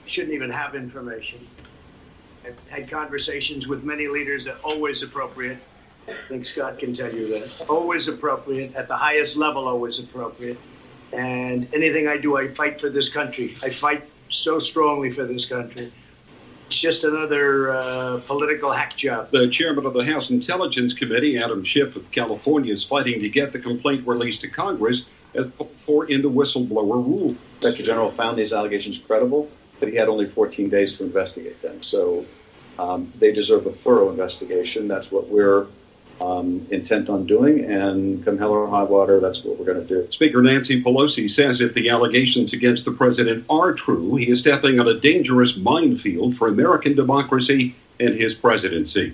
shouldn't even have information. I've had conversations with many leaders that are always appropriate. I think Scott can tell you that. Always appropriate, at the highest level, always appropriate. And anything I do, I fight for this country. I fight so strongly for this country. It's just another political hack job. The chairman of the House Intelligence Committee, Adam Schiff of California, is fighting to get the complaint released to Congress as for in the whistleblower rule. The Inspector General found these allegations credible, but he had only 14 days to investigate them. So they deserve a thorough investigation. That's what we're intent on doing, and come hell or high water, that's what we're going to do. Speaker Nancy Pelosi says if the allegations against the president are true, he is stepping on a dangerous minefield for American democracy and his presidency.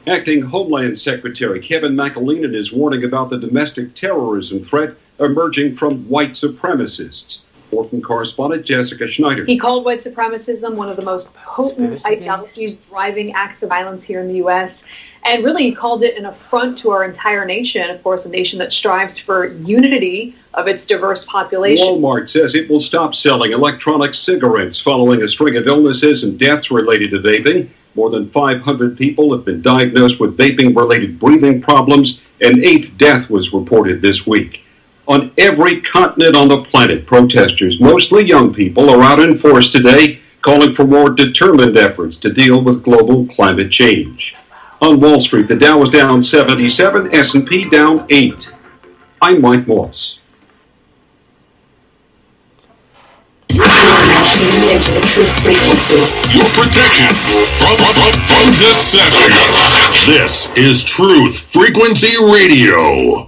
Acting Homeland Secretary Kevin McAleenan is warning about the domestic terrorism threat emerging from white supremacists. Orphan correspondent Jessica Schneider. He called white supremacism one of the most potent ideologies driving acts of violence here in the U.S., and really he called it an affront to our entire nation, of course, a nation that strives for unity of its diverse population. Walmart says it will stop selling electronic cigarettes following a string of illnesses and deaths related to vaping. More than 500 people have been diagnosed with vaping-related breathing problems. An eighth death was reported this week. On every continent on the planet, protesters, mostly young people, are out in force today, calling for more determined efforts to deal with global climate change. On Wall Street, the Dow was down 77, S&P down 8. I'm Mike Moss. You're protection from deception. This is Truth Frequency Radio.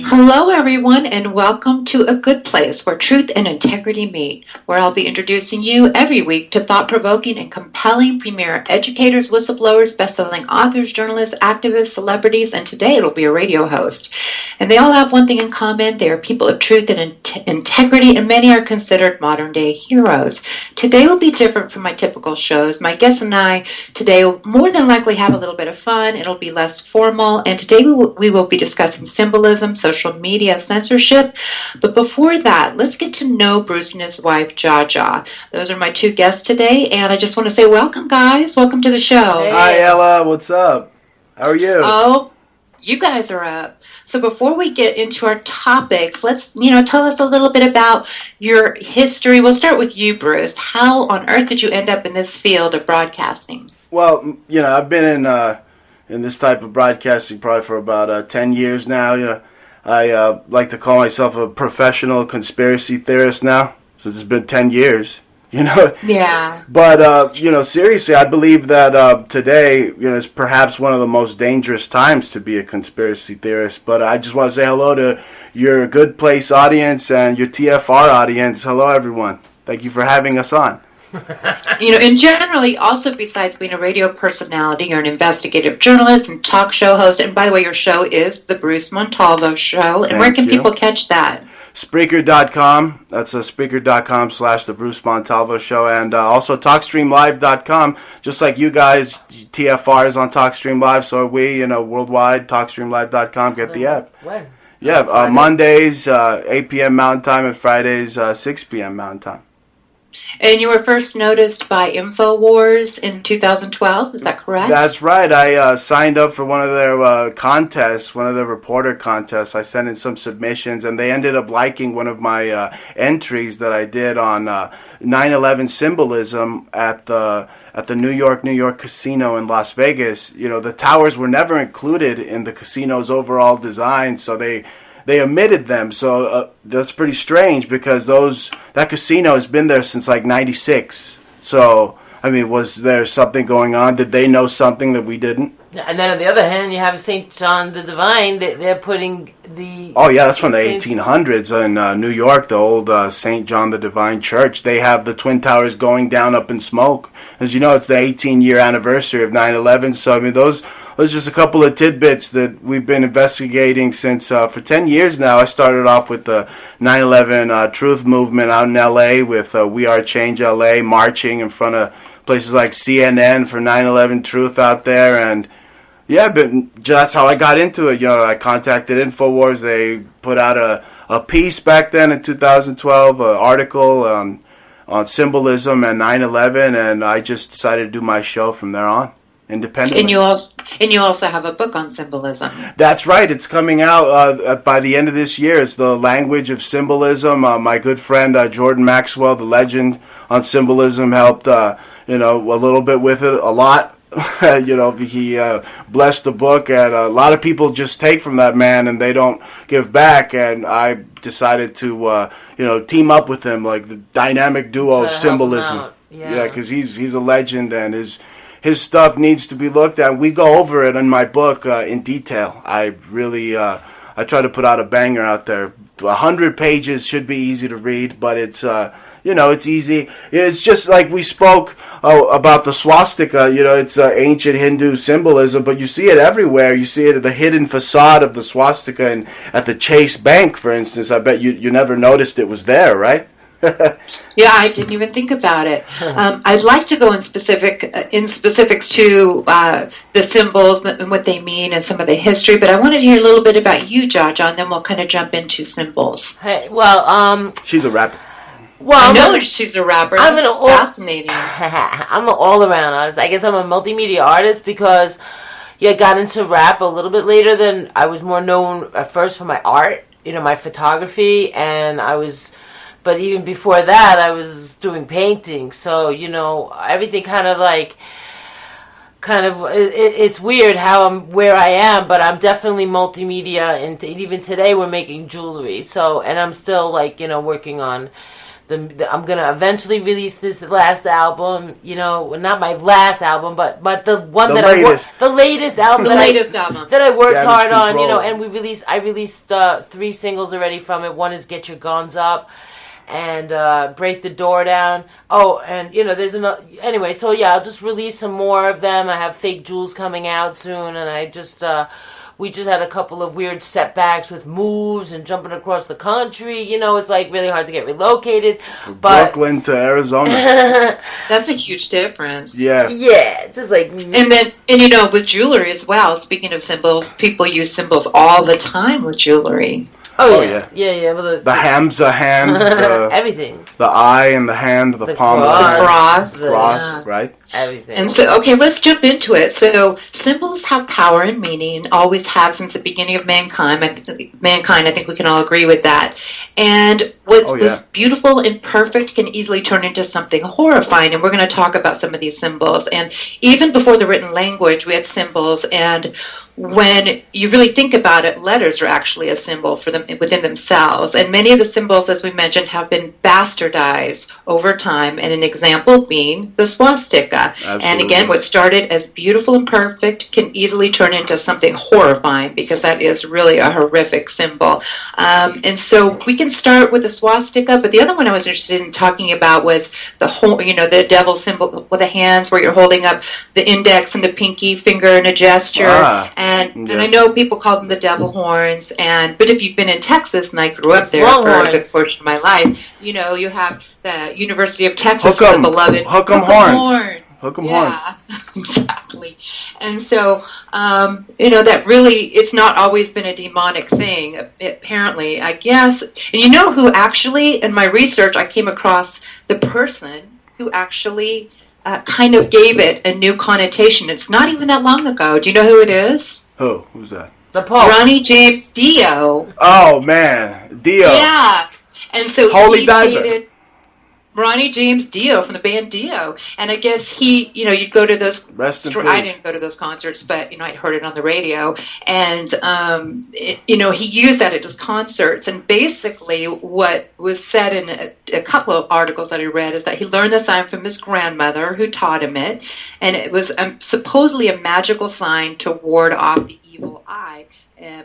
Hello, everyone, and welcome to A Good Place where truth and integrity meet, where I'll be introducing you every week to thought-provoking and compelling premier educators, whistleblowers, best-selling authors, journalists, activists, celebrities, and today it'll be a radio host. And they all have one thing in common. They are people of truth and integrity, and many are considered modern-day heroes. Today will be different from my typical shows. My guests and I today will more than likely have a little bit of fun. It'll be less formal, and today we will be discussing symbolism, social media, censorship. But before that, let's get to know Bruce and his wife, JAJA. Those are my two guests today, and I just want to say welcome, guys. Welcome to the show. Hey. Hi, Ella. What's up? How are you? Oh, you guys are up. So before we get into our topics, let's, tell us a little bit about your history. We'll start with you, Bruce. How on earth did you end up in this field of broadcasting? Well, I've been in this type of broadcasting probably for about 10 years now. I like to call myself a professional conspiracy theorist now, since it's been 10 years, Yeah. But, seriously, I believe that today, is perhaps one of the most dangerous times to be a conspiracy theorist. But I just want to say hello to your Good Place audience and your TFR audience. Hello, everyone. Thank you for having us on. And generally, also besides being a radio personality, you're an investigative journalist and talk show host. And by the way, your show is the Bruce Montalvo Show. And where can people catch that? Spreaker.com. That's Spreaker.com/the Bruce Montalvo Show. And also TalkStreamLive.com. Just like you guys, TFR is on TalkStream Live. So are we, worldwide. TalkStreamLive.com. Get the app. When? Yeah, Mondays, 8 p.m. Mountain Time, and Fridays, 6 p.m. Mountain Time. And you were first noticed by InfoWars in 2012, is that correct? That's right. I signed up for one of their contests, one of the reporter contests. I sent in some submissions, and they ended up liking one of my entries that I did on 9/11 symbolism at the New York casino in Las Vegas. The towers were never included in the casino's overall design, so they they omitted them. So that's pretty strange because that casino has been there since like '96. So I mean, was there something going on? Did they know something that we didn't? And then on the other hand, you have St. John the Divine. They're putting the... Oh, yeah, that's from the 1800s in New York, the old St. John the Divine Church. They have the Twin Towers going down up in smoke. As you know, it's the 18-year anniversary of 9/11. So, I mean, those are just a couple of tidbits that we've been investigating since for 10 years now. I started off with the 9/11 Truth Movement out in L.A. with We Are Change L.A. marching in front of places like CNN for 9/11 Truth out there. And yeah, but that's how I got into it. You know, I contacted InfoWars. They put out a piece back then in 2012, an article on symbolism and 9/11, and I just decided to do my show from there on, independently. And you also have a book on symbolism. That's right. It's coming out by the end of this year. It's The Language of Symbolism. My good friend Jordan Maxwell, the legend on symbolism, helped a little bit with it, a lot. He blessed the book, and a lot of people just take from that man and they don't give back. And I decided to, team up with him, like the dynamic duo of symbolism. Yeah, because he's a legend, and his stuff needs to be looked at. We go over it in my book in detail. I really I try to put out a banger out there. 100 pages should be easy to read, but it's it's easy. It's just like we spoke about the swastika. It's ancient Hindu symbolism, but you see it everywhere. You see it at the hidden facade of the swastika and at the Chase Bank, for instance. I bet you never noticed it was there, right? Yeah, I didn't even think about it. I'd like to go in specifics to the symbols and what they mean and some of the history, but I wanted to hear a little bit about you, JAJA, and then we'll kind of jump into symbols. Hey, well, she's a rapper. Well, I know she's a rapper. Fascinating. I'm an all-around artist. I guess I'm a multimedia artist because I got into rap a little bit later than I was more known at first for my art, my photography, and but even before that, I was doing painting. So, everything it's weird how I'm where I am, but I'm definitely multimedia. And even today, we're making jewelry. So, and I'm still working on I'm going to eventually release this last album, not my last album, but the one the that latest. the latest album. That I worked hard Control. on, and I released 3 singles already from it. One is Get Your Guns Up and Break the Door Down. Oh, and there's another. Anyway, so I'll just release some more of them. I have Fake Jewels coming out soon, and I just we just had a couple of weird setbacks with moves and jumping across the country. It's like really hard to get relocated. From Brooklyn to Arizona. That's a huge difference. Yeah. Yeah, it's just like. And with jewelry as well. Speaking of symbols, people use symbols all the time with jewelry. Oh yeah. Well, the hamza hand, everything. The eye and the hand, the palm, cross, right? Everything. And so, okay, let's jump into it. So, symbols have power and meaning, always have since the beginning of mankind. I think we can all agree with that. And what was beautiful and perfect can easily turn into something horrifying. And we're going to talk about some of these symbols. And even before the written language, we had symbols. And when you really think about it, letters are actually a symbol for them within themselves. And many of the symbols, as we mentioned, have been bastardized over time. And an example being the swastika. Absolutely. And again, what started as beautiful and perfect can easily turn into something horrifying because that is really a horrific symbol. And so we can start with the swastika, but the other one I was interested in talking about was the devil symbol with the hands where you're holding up the index and the pinky finger in a gesture. And I know people call them the devil horns. But if you've been in Texas, and I grew up there for a good portion of my life, you have the University of Texas, the beloved Hook 'em horns. Hook 'em horns. Exactly. And so, that really, it's not always been a demonic thing, apparently, I guess. And who actually, in my research, I came across the person who actually kind of gave it a new connotation. It's not even that long ago. Do you know who it is? Who's that? The Pope. Ronnie James Dio. Oh, man. Dio. Yeah. And so Holy he diver. stated... Ronnie James Dio from the band Dio. And I guess he, you'd go to those. Rest in peace. I didn't go to those concerts, but I'd heard it on the radio, and he used that at his concerts. And basically, what was said in a couple of articles that I read is that he learned the sign from his grandmother, who taught him it, and it was supposedly a magical sign to ward off the evil eye.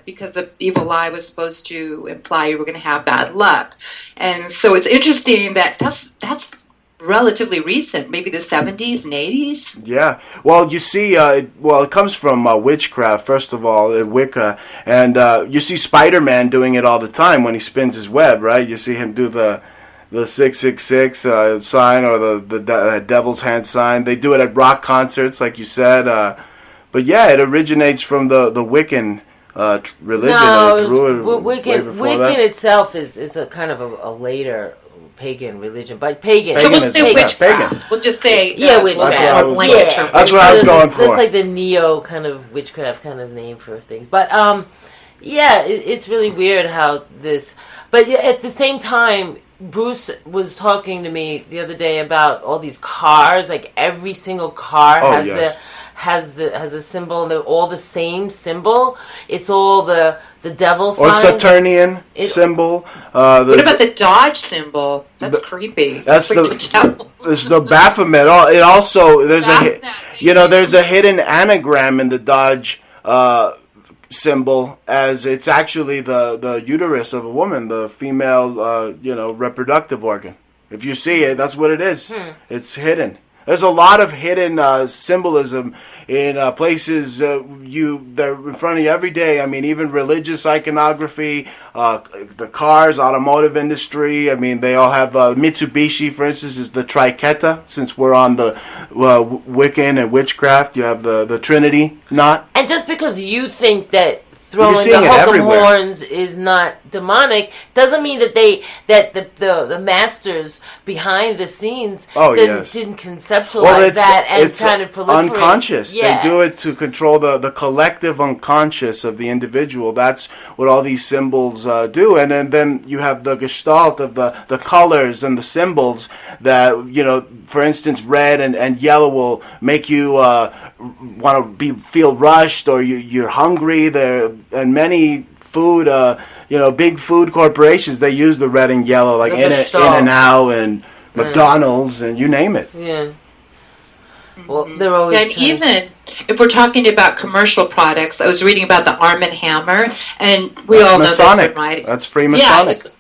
Because the evil eye was supposed to imply you were going to have bad luck. And so it's interesting that that's relatively recent, maybe the 70s and 80s. Yeah. Well, you see, it comes from witchcraft, first of all, Wicca. And you see Spider-Man doing it all the time when he spins his web, right? You see him do the 666 sign or the devil's hand sign. They do it at rock concerts, like you said. But yeah, it originates from the Wiccan religion. Wiccan itself is a kind of a later pagan religion, but pagan. So we'll say witchcraft. Pagan. We'll just say witchcraft. That's what I was going for. That's like the neo kind of witchcraft kind of name for things. But it's really weird how this. But at the same time, Bruce was talking to me the other day about all these cars. Like every single car has a symbol, and they're all the same symbol. It's all the devil sign. Or Saturnian symbol. What about the Dodge symbol? That's creepy. That's It's the Baphomet. It also there's a hidden anagram in the Dodge symbol, as it's actually the uterus of a woman, the female reproductive organ. If you see it, that's what it is. It's hidden. There's a lot of hidden symbolism in places they're in front of you every day. I mean, even religious iconography, the cars, automotive industry. I mean, they all have Mitsubishi, for instance, is the Triketa. Since we're on the Wiccan and witchcraft, you have the Trinity knot. And just because you think that throwing the hokum horns is not demonic doesn't mean that the masters behind the scenes didn't conceptualize that and kind of proliferate. Unconscious. Yeah. They do it to control the collective unconscious of the individual. That's what all these symbols do. And then you have the gestalt of the colors and the symbols that, for instance, red and yellow will make you want to feel rushed, or you're hungry. And many food, big food corporations, they use the red and yellow, like In-N-Out and McDonald's and you name it. Yeah. Well, they're always. And even if we're talking about commercial products, I was reading about the Arm & Hammer, and we all know this one, right? That's Freemasonic. Yeah,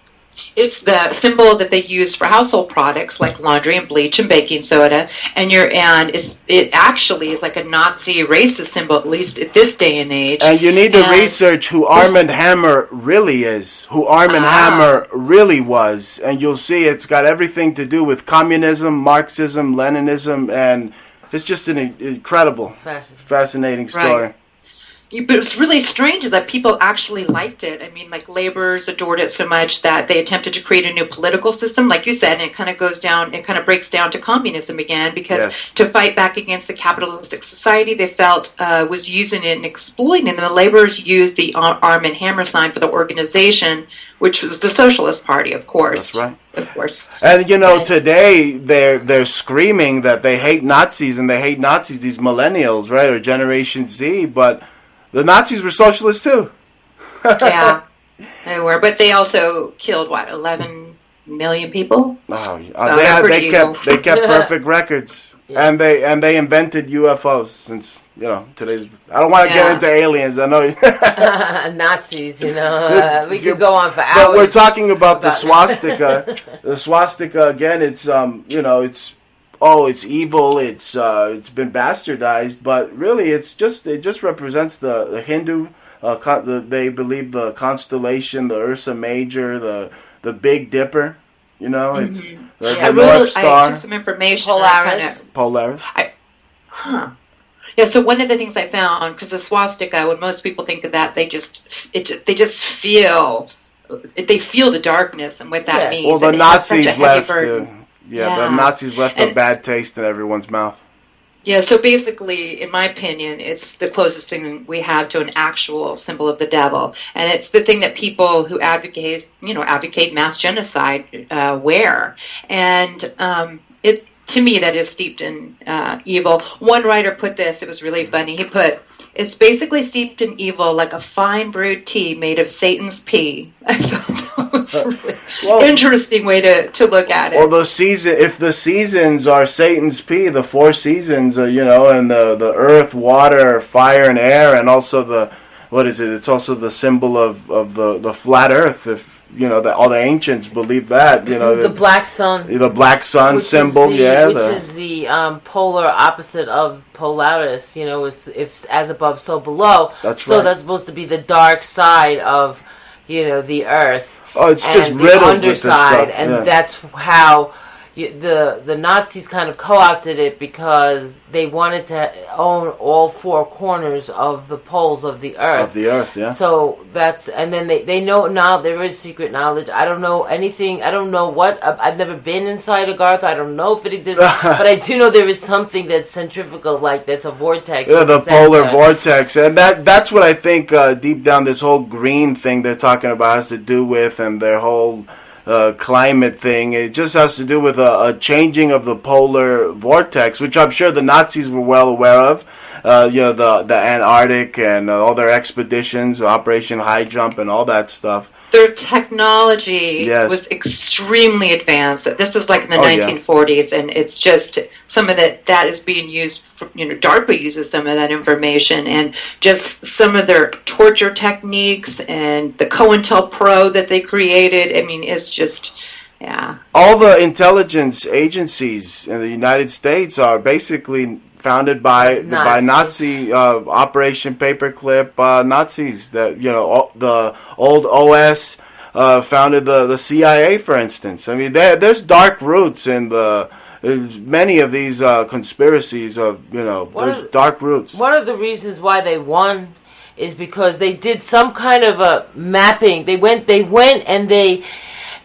it's the symbol that they use for household products like laundry and bleach and baking soda, and it actually is like a Nazi racist symbol, at least at this day and age. And you need to research who Arm & Hammer really is, who Arm & Hammer really was, and you'll see it's got everything to do with communism, Marxism, Leninism, and it's just an incredible, fascinating story. Right. But what's really strange is that people actually liked it. I mean, like, laborers adored it so much that they attempted to create a new political system, like you said, and it kind of breaks down to communism again, because to fight back against the capitalistic society they felt was using it and exploiting it. And the laborers used the Arm & Hammer sign for the organization, which was the Socialist Party, of course. That's right. Of course. And, today they're screaming that they hate Nazis, and they hate Nazis, these millennials, right, or Generation Z, but the Nazis were socialists too. Yeah, they were, but they also killed 11 million people. Oh, so they kept perfect records, and they invented UFOs. Since today's, I don't want to get into aliens. I know Nazis. We could go on for hours. But we're talking about the swastika. The swastika again. It's it's evil, it's been bastardized, but really it just represents the Hindu, they believe the constellation, the Ursa Major, the Big Dipper, it's the North Star. I took some information. Polaris. Yeah, so one of the things I found, because the swastika, when most people think of that, they just feel the darkness and what that means. Well, the Nazis left a bad taste in everyone's mouth. Yeah, so basically, in my opinion, it's the closest thing we have to an actual symbol of the devil, and it's the thing that people who advocate mass genocide wear, and it to me that is steeped in evil. One writer put this; it was really funny. He put, "It's basically steeped in evil, like a fine brewed tea made of Satan's pee." I thought that was a really interesting way to look at it. Well, if the seasons are Satan's pee, the 4 seasons, and the earth, water, fire, and air, and also what is it? It's also the symbol of the flat earth. If all the ancients believe that. The black sun. The black sun symbol, which is the polar opposite of Polaris. If as above, so below. That's so right. That's supposed to be the dark side of the earth. Oh, it's just and riddled the with this underside, stuff. and Yeah. that's how the Nazis kind of co-opted it, because they wanted to own all 4 corners of the poles of the earth. Of the earth, yeah. So and then they know now there is secret knowledge. I don't know anything. I don't know what. I've never been inside a Garth. I don't know if it exists, but I do know there is something that's centrifugal, like that's a vortex. Yeah, the polar vortex, and that's what I think deep down this whole green thing they're talking about has to do with, and their whole climate thing. It just has to do with a changing of the polar vortex, which I'm sure the Nazis were well aware of. The Antarctic and all their expeditions, Operation High Jump, and all that stuff. Their technology was extremely advanced. This is like in the 1940s, and it's just some of that is being used. DARPA uses some of that information, and just some of their torture techniques and the COINTELPRO that they created. I mean, it's just, yeah. All the intelligence agencies in the United States are basically founded by Nazi Operation Paperclip Nazis. That the old OS founded the CIA, for instance. I mean, there's dark roots in there's many of these conspiracies there's dark roots. One of the reasons why they won is because they did some kind of a mapping. They went and they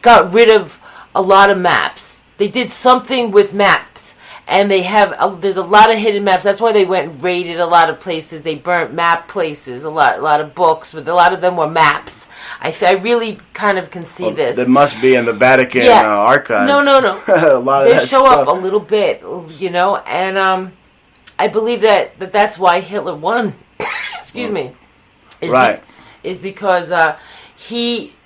got rid of a lot of maps. They did something with maps. And there's a lot of hidden maps. That's why they went and raided a lot of places. They burnt map places, a lot of books, but a lot of them were maps. I really kind of can see this. That must be in the Vatican archives. No. A lot of they that show stuff. up a little bit, and I believe that's why Hitler won. Excuse me. Is because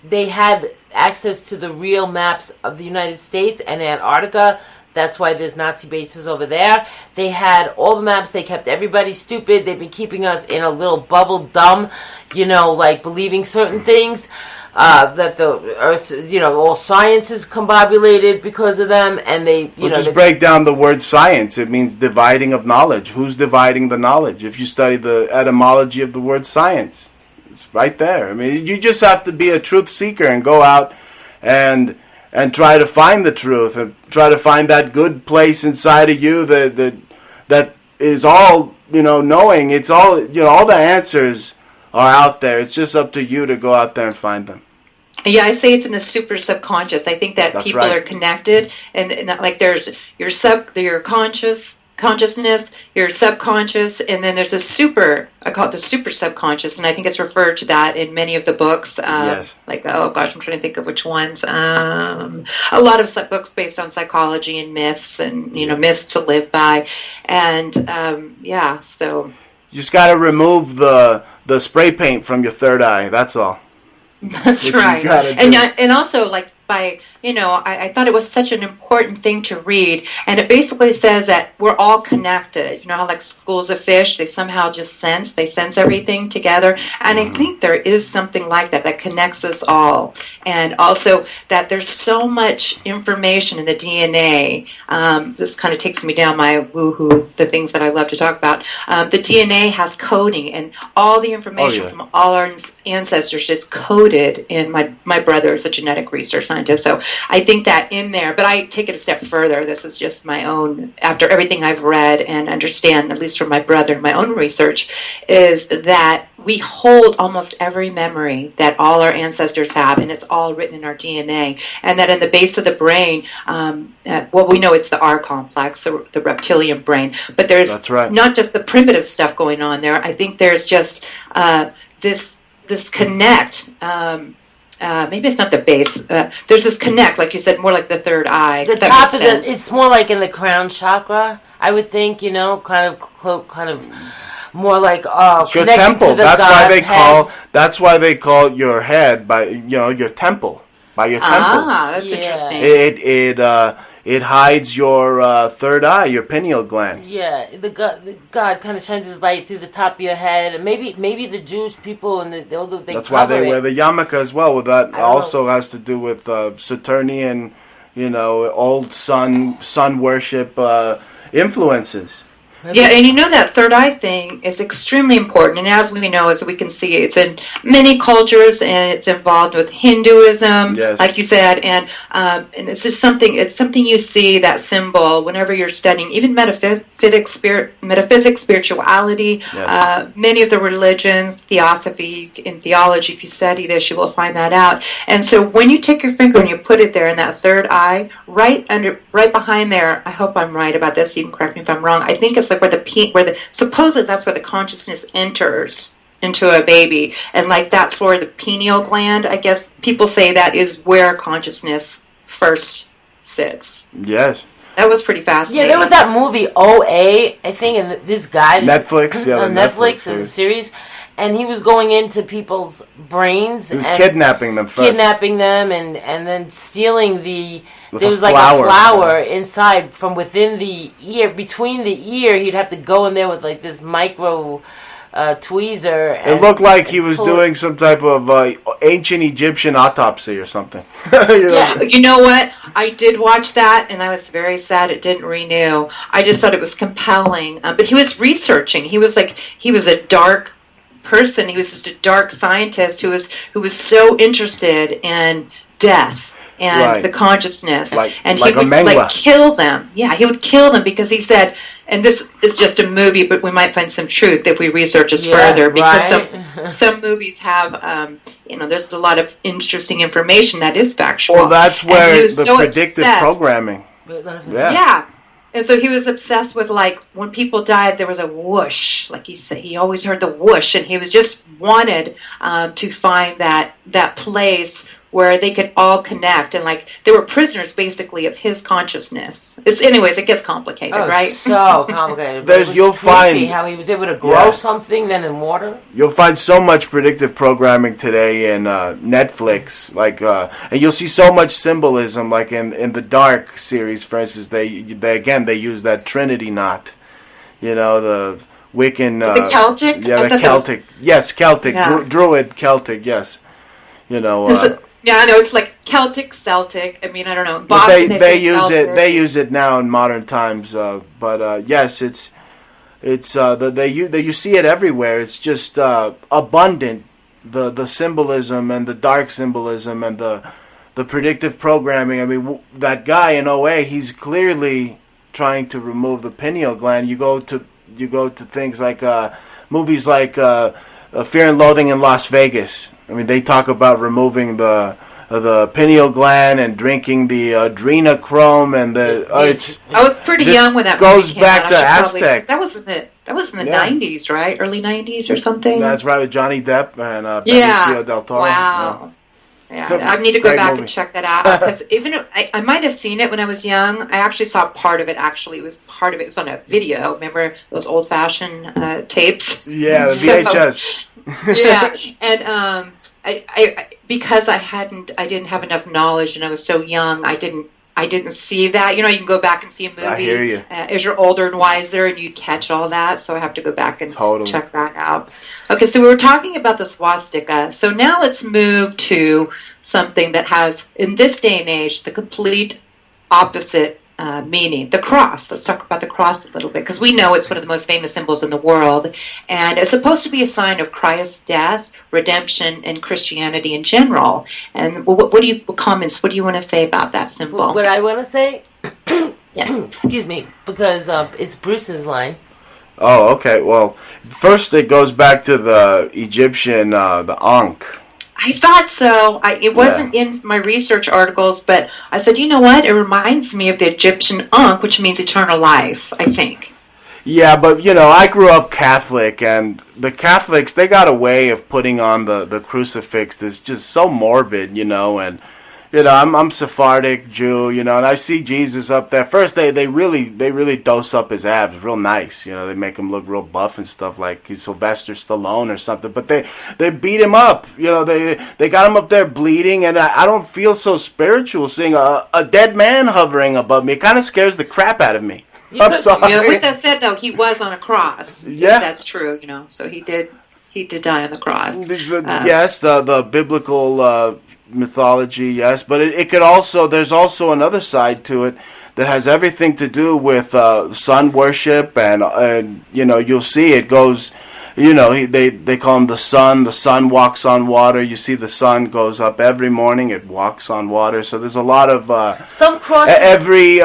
they had access to the real maps of the United States and Antarctica. That's why there's Nazi bases over there. They had all the maps. They kept everybody stupid. They've been keeping us in a little bubble, dumb, like believing certain things. That the Earth, all science is combobulated because of them. And just break down the word science. It means dividing of knowledge. Who's dividing the knowledge? If you study the etymology of the word science, it's right there. I mean, you just have to be a truth seeker and go out and try to find the truth, and try to find that good place inside of you that is all knowing. It's all all the answers are out there. It's just up to you to go out there and find them. Yeah, I say it's in the super subconscious. I think that people are connected, and like there's your consciousness, your subconscious, and then there's I call it the super subconscious, and I think it's referred to that in many of the books. Yes. Like, oh gosh, I'm trying to think of which ones. A lot of books based on psychology and myths, and myths to live by, and so. You just got to remove the spray paint from your third eye. That's all. That's right. And also, like, I thought it was such an important thing to read, and it basically says that we're all connected. How like schools of fish, they somehow just sense everything together, and I think there is something like that connects us all, and also that there's so much information in the DNA. This kind of takes me down my woohoo, the things that I love to talk about. The DNA has coding, and all the information from all our ancestors is coded in my brother is a genetic research scientist, so I think that in there, but I take it a step further. This is just my own, after everything I've read and understand, at least from my brother, my own research, is that we hold almost every memory that all our ancestors have, and it's all written in our DNA. And that in the base of the brain, we know it's the R complex, the reptilian brain, but there's not just the primitive stuff going on there. I think there's just this connect. Maybe it's not the base. There's this connect, like you said, more like the third eye. The top of it's more like in the crown chakra, I would think. Kind of more like it's your temple. That's why they call your head by your temple, by your temple. That's interesting. It hides your third eye, your pineal gland. Yeah, the God kind of shines his light through the top of your head, and maybe the Jewish people and that's why they wear the yarmulke as well. Well, that also has to do with Saturnian, old sun worship influences. Yeah, and that third eye thing is extremely important. And as we know, as we can see, it's in many cultures, and it's involved with Hinduism, like you said. And it's just something you see, that symbol, whenever you're studying, even metaphysics, spirituality, many of the religions, theosophy, in theology, if you study this, you will find that out. And so when you take your finger and you put it there in that third eye, right behind there, I hope I'm right about this, you can correct me if I'm wrong, I think it's like supposedly that's where the consciousness enters into a baby, and like that's where the pineal gland, I guess people say that is where consciousness first sits. Yes. That was pretty fascinating. Yeah, there was that movie OA, I think, and this guy Netflix, on Netflix is a series, and he was going into people's brains. He was kidnapping them first. And then stealing there was like a flower inside from within the ear. Between the ear, he'd have to go in there with like this micro tweezer. It looked like he was doing some type of ancient Egyptian autopsy or something. Yeah, you know what? I did watch that, and I was very sad it didn't renew. I just thought it was compelling. But he was researching. He was a dark person. He was just a dark scientist who was so interested in death and the consciousness, and he would kill them. Yeah, he would kill them because he said, and this is just a movie, but we might find some truth if we research this further, because some movies have, there's a lot of interesting information that is factual. Well, that's where the predictive programming. Yeah. And so he was obsessed with, like, when people died, there was a whoosh. Like he said, he always heard the whoosh, and he was just wanted to find that place where they could all connect, and like they were prisoners basically of his consciousness. Anyways, it gets complicated, right? So complicated. You'll find how he was able to grow something then in water. You'll find so much predictive programming today in Netflix, and you'll see so much symbolism, like in the Dark series, for instance. They use that Trinity knot, the Wiccan, the Celtic, the Celtic, Celtic, Druid Celtic, yes, Yeah, I know, it's like Celtic. I mean, I don't know. But they use it. They use it now in modern times. Yes, you see it everywhere. It's just abundant. The symbolism and the dark symbolism and the predictive programming. I mean, that guy in OA, he's clearly trying to remove the pineal gland. You go to things like movies like Fear and Loathing in Las Vegas. I mean, they talk about removing the pineal gland and drinking the adrenochrome and I was pretty young when that goes movie back came to out. Aztec. That was in the 90s, right? Early 90s or something. That's right, with Johnny Depp and Benicio del Toro. Wow. Yeah, I need to go back and check that out, because even I might have seen it when I was young. I actually saw part of it. It was on a video. Remember those old-fashioned tapes? Yeah, the VHS. Yeah, and I because I didn't have enough knowledge, and I was so young, I didn't see that. You can go back and see a movie. I hear you. As you're older and wiser, and you catch all that. So I have to go back and check that out. Okay, so we were talking about the swastika. So now let's move to something that has, in this day and age, the complete opposite meaning, the cross. Let's talk about the cross a little bit, because we know it's one of the most famous symbols in the world, and it's supposed to be a sign of Christ's death, redemption, and Christianity in general. And what do you want to say about that symbol? What I want to say, yeah. excuse me, because it's Bruce's line. Oh, okay. Well, first it goes back to the Egyptian, the Ankh. I thought so. It wasn't in my research articles, but I said, you know what? It reminds me of the Egyptian Ankh, which means eternal life, I think. Yeah, but, I grew up Catholic, and the Catholics, they got a way of putting on the crucifix that's just so morbid, and... I'm Sephardic Jew, and I see Jesus up there. First, they really dose up his abs real nice. They make him look real buff and stuff, like he's Sylvester Stallone or something. But they beat him up. They got him up there bleeding, and I don't feel so spiritual seeing a dead man hovering above me. It kind of scares the crap out of me. I'm sorry. With that said, though, he was on a cross. Yeah, that's true. So he did die on the cross. Yes, the biblical. Mythology, yes, but it could also, there's also another side to it that has everything to do with sun worship, and you'll see it goes, they call him the sun walks on water. You see the sun goes up every morning, it walks on water. So there's a lot of some crosses. Every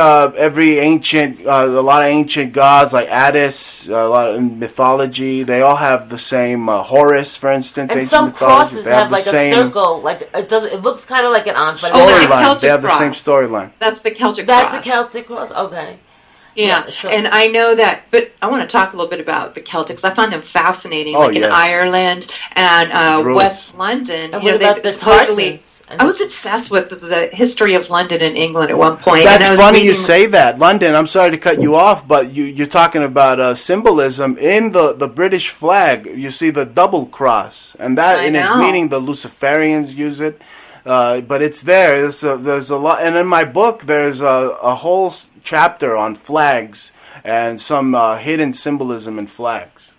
ancient a lot of ancient gods like Attis, a lot of mythology, they all have the same Horus, for instance. And some crosses have like a circle, like it looks kind of like an ankh, but storyline. They have the same storyline. That's the Celtic cross. That's the Celtic cross. Okay. Yeah, sure. And I know that, but I want to talk a little bit about the Celtics. I find them fascinating, in Ireland and West London. And what about the Tartans? I was obsessed with the history of London and England at one point. That's funny you say that. London, I'm sorry to cut you off, but you're talking about symbolism. In the British flag, you see the double cross, and that in its meaning the Luciferians use it. But it's there. There's a lot, and in my book, there's a whole chapter on flags and some hidden symbolism in flags.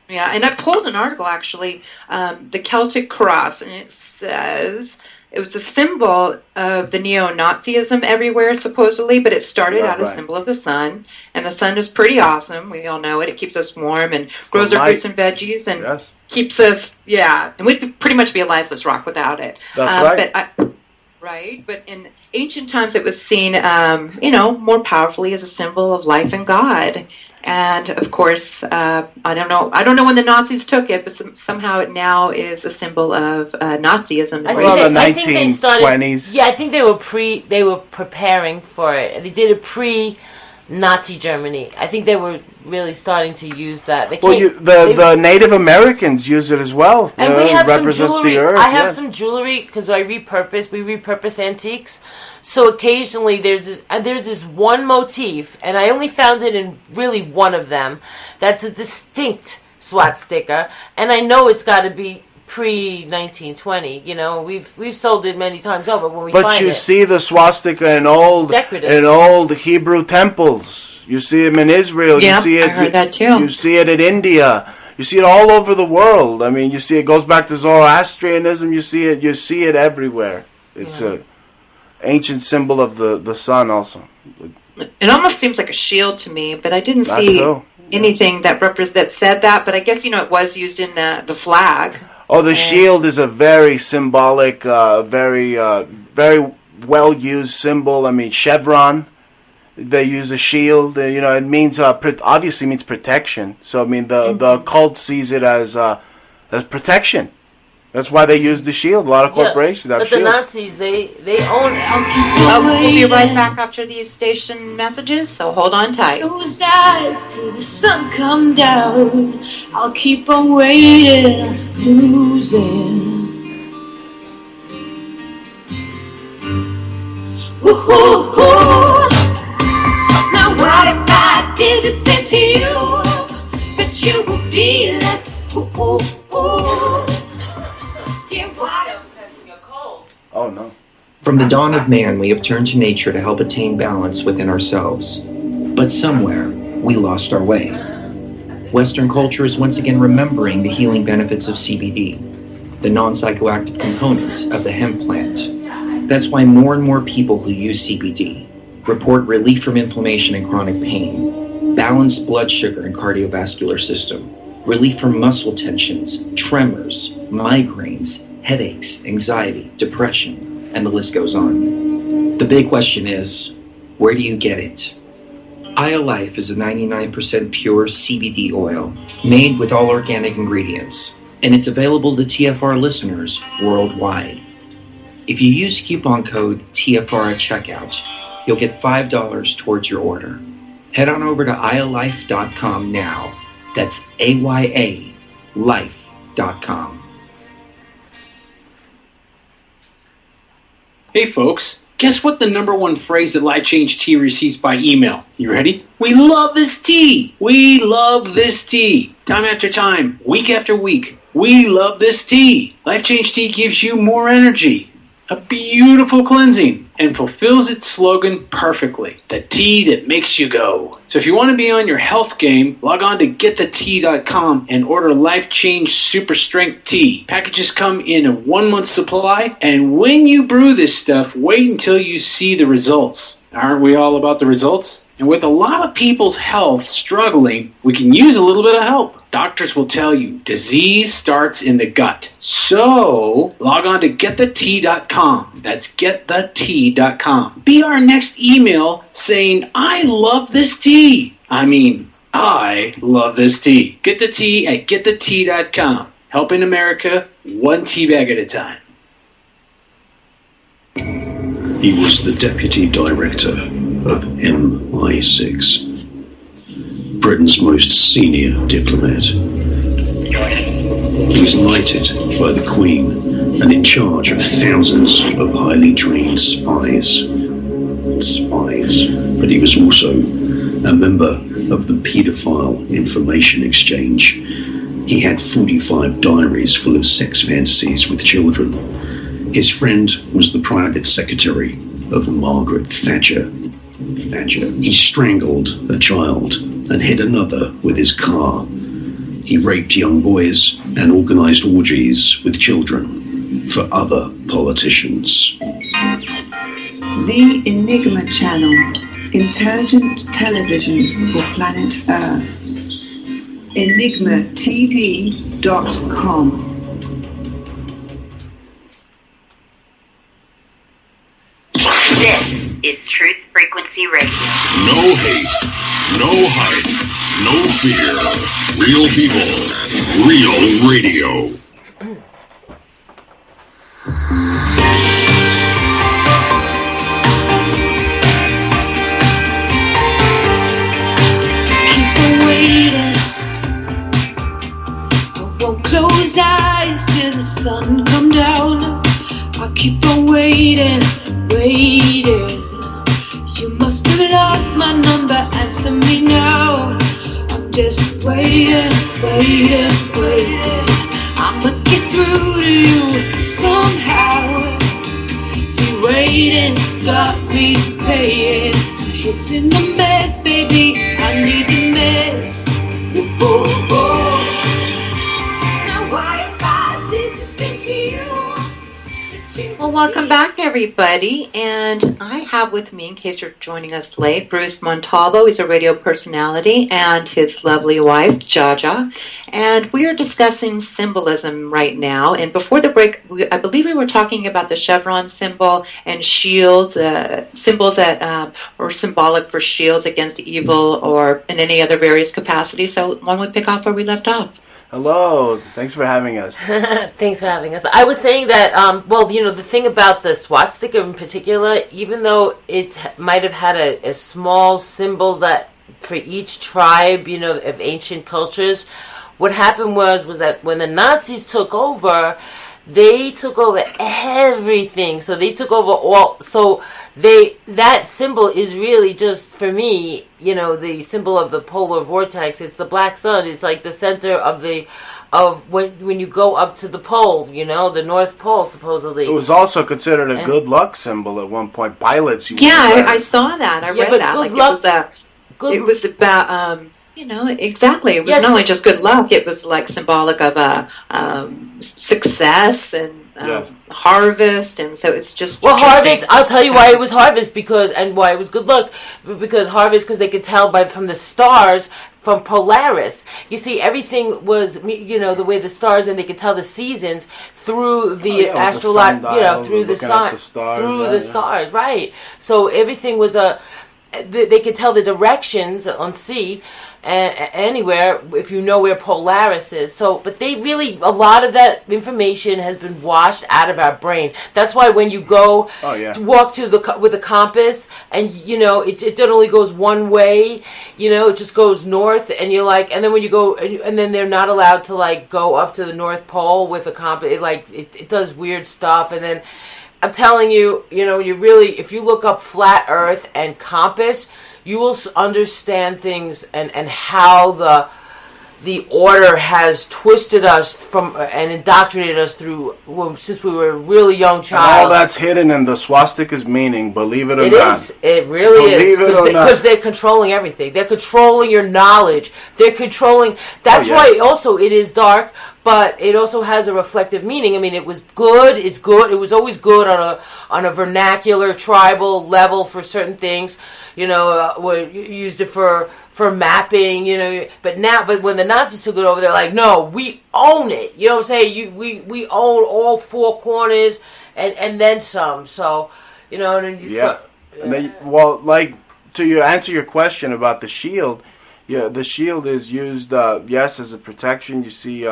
Yeah, and I pulled an article actually, the Celtic cross, and it says it was a symbol of the neo-Nazism everywhere, supposedly, but it started out as a symbol of the sun, and the sun is pretty awesome. We all know it. It keeps us warm and grows our fruits and veggies, and keeps us, and we'd pretty much be a lifeless rock without it. That's right. But in ancient times it was seen, more powerfully as a symbol of life and God. And of course, I don't know when the Nazis took it, but somehow it now is a symbol of Nazism. Well, the 1920s. Yeah, I think they were preparing for it. They did it Nazi Germany. I think they were really starting to use that. The Native Americans use it as well. And we have represents some jewelry. The earth. I have some jewelry because we repurpose antiques. So occasionally there's this one motif, and I only found it in really one of them. That's a distinct swastika, and I know it's got to be pre-1920. We've sold it many times over when we find it. But you see the swastika in old Hebrew temples. You see them in Israel. Yeah, you see it, I heard that too. You see it in India. You see it all over the world. I mean, you see it goes back to Zoroastrianism. You see it everywhere. It's a ancient symbol of the sun also. It almost seems like a shield to me, but I didn't see anything that said that. But I guess it was used in the flag. Oh, the shield is a very symbolic, very well used symbol. I mean, chevron. They use a shield. It means obviously means protection. So I mean, the cult sees it as protection. That's why they use the shield. A lot of corporations have shields. But the Nazis, they own it. We'll be right back after these station messages, so hold on tight. Close eyes till the sun come down. I'll keep on waiting, losing. Woo-hoo-hoo. Now what if I did the same to you? But you would be left. Ooh-hoo-hoo. Oh no. From the dawn of man, we have turned to nature to help attain balance within ourselves. But somewhere, we lost our way. Western culture is once again remembering the healing benefits of CBD, the non-psychoactive component of the hemp plant. That's why more and more people who use CBD report relief from inflammation and chronic pain, balanced blood sugar and cardiovascular system, relief from muscle tensions, tremors, migraines, headaches, anxiety, depression, and the list goes on. The big question is, where do you get it? Aya Life is a 99% pure CBD oil made with all organic ingredients, and it's available to TFR listeners worldwide. If you use coupon code TFR at checkout, you'll get $5 towards your order. Head on over to ayalife.com now. That's AYA life.com. Hey folks, guess what the number one phrase that Life Change Tea receives by email? You ready? We love this tea! We love this tea! Time after time, week after week, we love this tea! Life Change Tea gives you more energy, a beautiful cleansing, and fulfills its slogan perfectly. The tea that makes you go. So if you want to be on your health game, log on to getthetea.com and order Life Change Super Strength Tea. Packages come in a 1-month supply, and when you brew this stuff, wait until you see the results. Aren't we all about the results? And with a lot of people's health struggling, we can use a little bit of help. Doctors will tell you disease starts in the gut. So log on to getthetea.com. That's getthetea.com. Be our next email saying, I love this tea. I love this tea. Get the tea at getthetea.com. Helping America one tea bag at a time. He was the deputy director of MI6, Britain's most senior diplomat. He was knighted by the Queen and in charge of thousands of highly trained spies. But he was also a member of the Paedophile Information Exchange. He had 45 diaries full of sex fantasies with children. His friend was the private secretary of Margaret Thatcher. He strangled a child and hit another with his car. He raped young boys and organized orgies with children for other politicians. The Enigma Channel, intelligent television for planet Earth. EnigmaTV.com. This is Truth Frequency Radio. No hate, no hype, no fear. Real people, real radio. Keep on waiting. I won't close eyes till the sun come down. I keep on waiting. You must have lost my number, answer me now. I'm just waiting. I'ma get through to you somehow. See, waiting's got me paying. It's in the mess, baby, I need the mess. Oh. Now what if I did the same to you? Well, welcome back, everybody. And I have with me, in case you're joining us late, Bruce Montalvo. He's a radio personality, and his lovely wife, JAJA. And we are discussing symbolism right now. And before the break, I believe we were talking about the chevron symbol and shields, symbols that were symbolic for shields against evil or in any other various capacities. So why don't we pick off where we left off? Hello. Thanks for having us. Thanks for having us. I was saying that, the thing about the swastika in particular, even though it might have had a small symbol that for each tribe, of ancient cultures, what happened was that when the Nazis took over, they took over everything. So they took over all. So that symbol is really just, for me, the symbol of the polar vortex. It's the black sun. It's like the center of when you go up to the pole, the North Pole, supposedly. It was also considered a good luck symbol at one point. Pilots. I saw that. I read that. It was about. Exactly. It was not only just good luck, it was like symbolic of success and harvest, and so it's just harvest. I'll tell you why it was harvest and why it was good luck, because harvest, they could tell from the stars from Polaris. You see, everything was the way the stars, and they could tell the seasons through the astrolog, through the sun, through the stars, right? So everything was they can tell the directions on sea anywhere if you know where Polaris is. So, but they really, a lot of that information has been washed out of our brain. That's why when you go to walk with a compass, and it only goes one way, it just goes north, and you're like, and then when you go, and then they're not allowed to like go up to the North Pole with a compass. It does weird stuff, and then I'm telling you, you really, if you look up flat Earth and compass, you will understand things and how the order has twisted us and indoctrinated us through since we were a really young child. And all that's hidden in the swastika's meaning, believe it or not. It really is. Believe it or not. Because they're controlling everything. They're controlling your knowledge. They're controlling. That's why also it is dark, but it also has a reflective meaning. I mean, it was good. It's good. It was always good on a vernacular, tribal level for certain things. We used it for mapping, but when the Nazis took it over, they're like, no, we own it. You know what I'm saying? We own all four corners and then some. So, and then you start, to answer your question about the shield, the shield is used, as a protection. You see,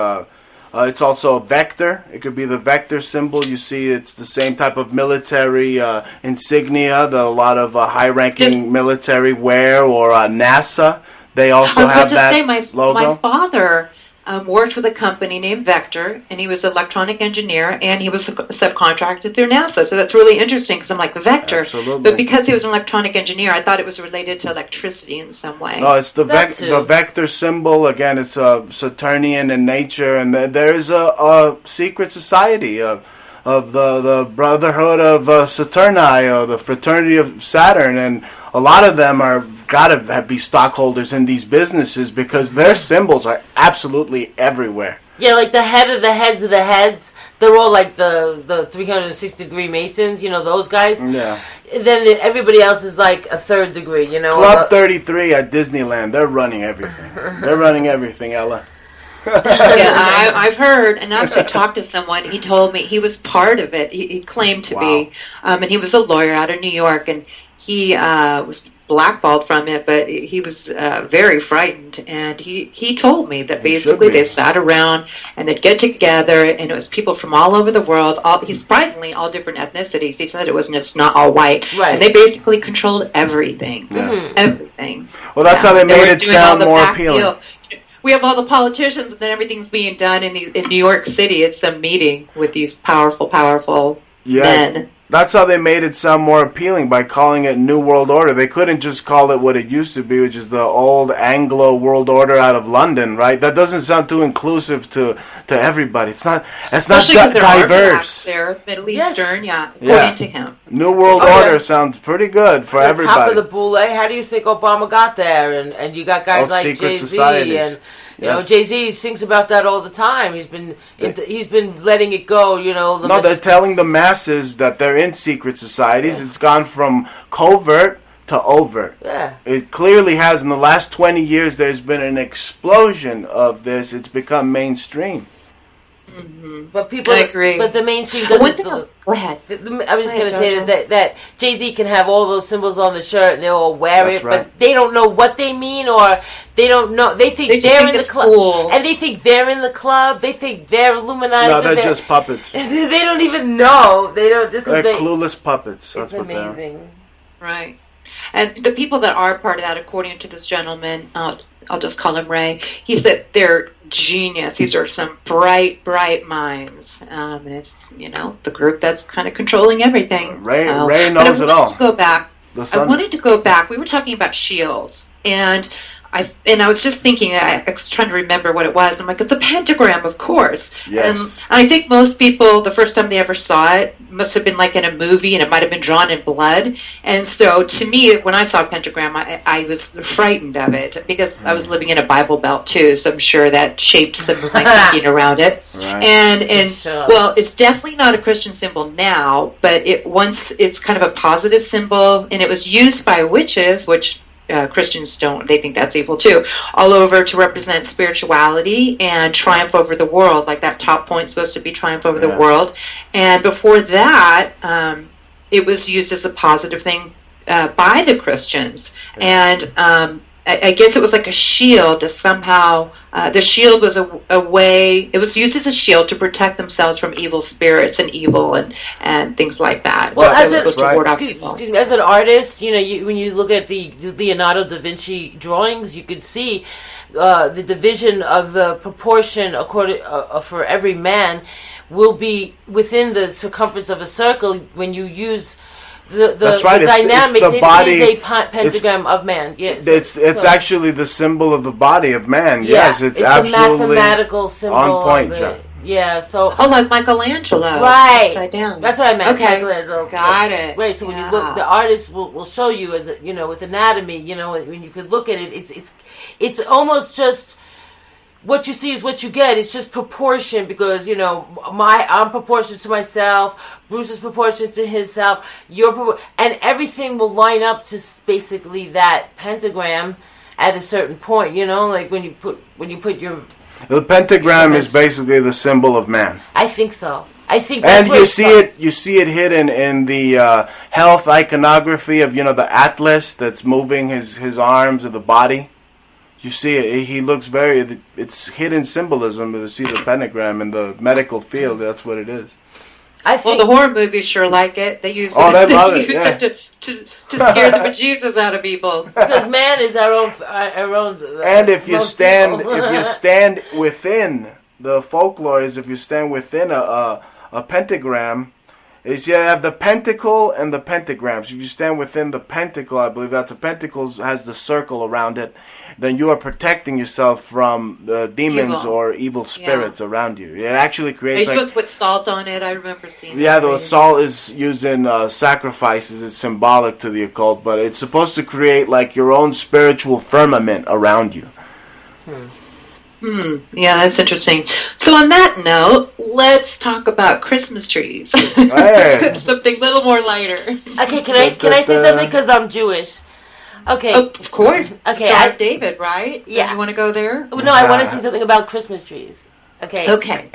it's also a vector. It could be the vector symbol. You see, it's the same type of military insignia that a lot of high-ranking military wear, or NASA. They also have that logo. My father worked with a company named Vector, and he was an electronic engineer, and he was subcontracted through NASA. So that's really interesting, because I'm like, Vector. Absolutely. But because he was an electronic engineer, I thought it was related to electricity in some way. No, it's the vector symbol. Again, it's Saturnian in nature, and there is a secret society of the Brotherhood of Saturni, or the Fraternity of Saturn, and a lot of them are gotta be stockholders in these businesses, because their symbols are absolutely everywhere. Yeah, like the head of the heads of the heads. They're all like the 360-degree Masons, those guys. Yeah. Then everybody else is like a third degree, Club 33 at Disneyland, they're running everything. They're running everything, Ella. I've heard, and I actually talked to someone. He told me he was part of it. He claimed to be, and he was a lawyer out of New York, and he was blackballed from it, but he was very frightened, and he told me that basically they sat around and they'd get together, and it was people from all over the world, surprisingly all different ethnicities. He said it wasn't just not all white, right. And they basically controlled everything. Everything. Well, that's how they made it sound more appealing. We have all the politicians, and then everything's being done in New York City. It's a meeting with these powerful men. That's how they made it sound more appealing, by calling it New World Order. They couldn't just call it what it used to be, which is the old Anglo World Order out of London, right? That doesn't sound too inclusive to everybody. It's not diverse. They're Middle Eastern, according to him. New World Order sounds pretty good for everybody. Top of the boule. How do you think Obama got there? And you got guys like Jay-Z and Jay-Z sings about that all the time. He's been letting it go. They're telling the masses that they're in secret societies. Yeah. It's gone from covert to overt. Yeah. It clearly has. In the last 20 years, there's been an explosion of this. It's become mainstream. Mm-hmm. But people, I agree. But the mainstream doesn't. Go ahead. I was just going to say that Jay-Z can have all those symbols on the shirt and they'll all wear it, right. But they don't know what they mean, or they don't know. They think they're in the club, cool. And they think they're in the club. They think they're Illuminati. No, they're just puppets. They don't even know. They don't. They're clueless puppets. That's what amazing. They're. Right. And the people that are part of that, according to this gentleman, I'll just call him Ray, he said they're genius. These are some bright minds. And it's, the group that's kind of controlling everything. Ray knows it all. I wanted to go back. We were talking about shields. And I was just thinking, I was trying to remember what it was. I'm like, the pentagram, of course. Yes. And I think most people, the first time they ever saw it, must have been like in a movie, and it might have been drawn in blood. And so to me, when I saw a pentagram, I was frightened of it, because I was living in a Bible Belt too, so I'm sure that shaped some of my thinking around it. Right. And sure. Well, it's definitely not a Christian symbol now, but it's kind of a positive symbol, and it was used by witches, which Christians don't, they think that's evil too, all over to represent spirituality and triumph over the world. Like that top point's supposed to be triumph over the world. And before that, it was used as a positive thing by the Christians, and I guess it was like a shield to somehow. The shield was a way. It was used as a shield to protect themselves from evil spirits and evil and things like that. Well, excuse me, as an artist, when you look at the Leonardo da Vinci drawings, you could see the division of the proportion according for every man will be within the circumference of a circle when you use. That's right. The dynamics. It's the body. It is a pentagram of man. Yes. It's actually the symbol of the body of man. Yeah, yes, it's absolutely a mathematical symbol on point, John. Yeah. So. Like Michelangelo. Right. Upside down. That's what I meant. Okay. Michelangelo. Got it. Right. So when you look, the artist will show you as with anatomy. When you could look at it, it's almost just. What you see is what you get. It's just proportion because I'm proportioned to myself. Bruce is proportioned to himself. And everything will line up to basically that pentagram at a certain point. Like when you put your. The pentagram is basically the symbol of man. I think so. I think. That's and you see it hidden in the health iconography of the Atlas that's moving his arms or the body. You see it. He looks it's hidden symbolism to see the pentagram in the medical field. That's what it is. Well, the horror movies sure like it. They use they love it to scare the bejesus out of people. Because man is our own. And if you stand within the folklore, if you stand within a pentagram. Is you have the pentacle and the pentagram. So if you stand within the pentacle, I believe that's a pentacle has the circle around it, then you are protecting yourself from the demons or evil spirits around you. It actually creates. Are you supposed to put salt on it? I remember seeing. Yeah, the salt is used in sacrifices. It's symbolic to the occult, but it's supposed to create like your own spiritual firmament around you. Yeah, that's interesting. So on that note, let's talk about Christmas trees. Hey. Something a little more lighter. Okay, can I say something because I'm Jewish? Okay. Oh, of course. Okay. Star of David, right? Yeah. You want to go there? No, I want to say something about Christmas trees. Okay. Okay.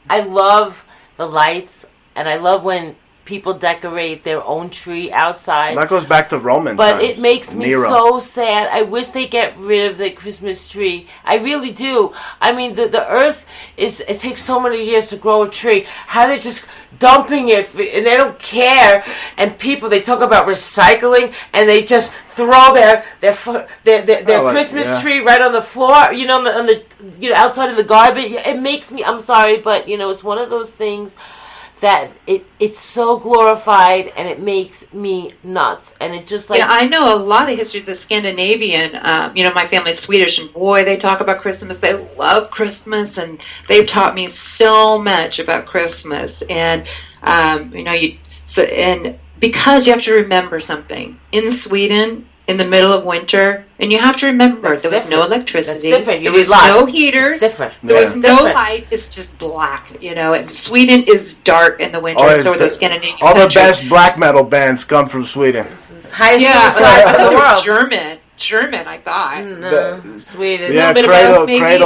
I love the lights, and I love when people decorate their own tree outside. That goes back to Roman But times. it makes me so sad. I wish they get rid of the Christmas tree. I really do. I mean, the earth it takes so many years to grow a tree. How they're just dumping it, and they don't care. And people, they talk about recycling, and they just throw their Christmas tree right on the floor. On the outside of the garbage. It makes me. I'm sorry, but it's one of those things that it's so glorified and it makes me nuts, and it just I know a lot of history of the Scandinavian. My family's Swedish, and boy, they talk about Christmas. They love Christmas, and they've taught me so much about Christmas. And because you have to remember something in Sweden. In the middle of winter, and you have to remember there was no electricity. There was no heaters. There was no light. It's just black, And Sweden is dark in the winter. So the Scandinavian all the best black metal bands come from Sweden. Highest suicide in the world. German, I thought. No, Sweden. Yeah, Cradle